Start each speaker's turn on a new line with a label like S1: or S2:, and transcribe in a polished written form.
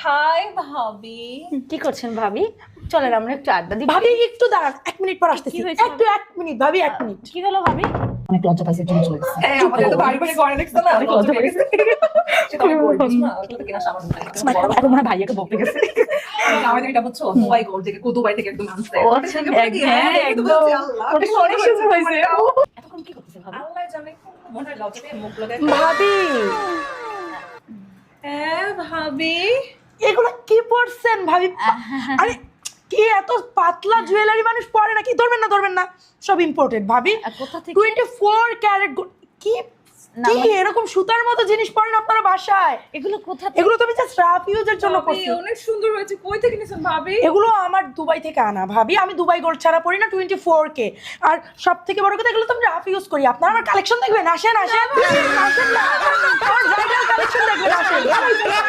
S1: High ভাবি।
S2: কি করছেন ভাবি? চলেন আমরা একটু আড্ডা দিই।
S3: ভাবি একটু দাঁড়ান, 1 মিনিট পর আসতেছি।
S2: কি হয়েছে?
S3: একটু 1 মিনিট ভাবি, 1 মিনিট।
S2: কি হলো ভাবি?
S3: অনেক লজ্জা পাইছে, জন্য চলে গেছে।
S1: হ্যাঁ, আমাদের তো বাড়ি বাড়ি ঘরে দেখছো না,
S2: অনেক লজ্জা পেয়েছে।
S1: সেটা আমি করে দিস না, ওটা তো কিনা সামান নাই।
S2: এখন মনে হয় ভাইয়াকে বলতে গেছে।
S1: আমাদের এটা বুঝছো, দুবাই গোল থেকে দুবাই থেকে একদম আনছে।
S2: ও আচ্ছা, হ্যাঁ একদম। ওটা অনেক সুন্দর হয়েছে। এতক্ষণ কি করতেছেন ভাবি?
S1: আল্লাহ জানে, মনে হয় লজ্জা পেয়ে মুখ লাগায়।
S3: ভাবি
S1: হ্যাঁ ভাবি,
S3: এগুলো কি পরছেন ভাবি? আরে কি এত পাতলা জুয়েলারি মানুষ পরে নাকি? ধরবেন না, সব ইম্পোর্টেড ভাবি।
S2: কোথা থেকে?
S3: 24 ক্যারেট কি
S2: না,
S3: কি এরকম সুতার মতো জিনিস পরেন আপনারা বাসায়?
S2: এগুলো কোথা থেকে?
S3: এগুলো তো আমি জাস্ট রাফ ইউজের জন্য
S1: ভাবি
S3: পরছি।
S1: অনেক সুন্দর হয়েছে। কই থেকে নিছেন ভাবি?
S3: এগুলো আমার দুবাই থেকে আনা ভাবি। আমি দুবাই গোল্ড ছাড়া পরি না, 24K। আর সব থেকে বড় কথা, এগুলো তো আমি রাফ ইউজ করি। আপনারা আমার কালেকশন দেখবেন, আসেন আসেন আসেন না, আমার ব্রাইডাল কালেকশন দেখবেন, আসেন।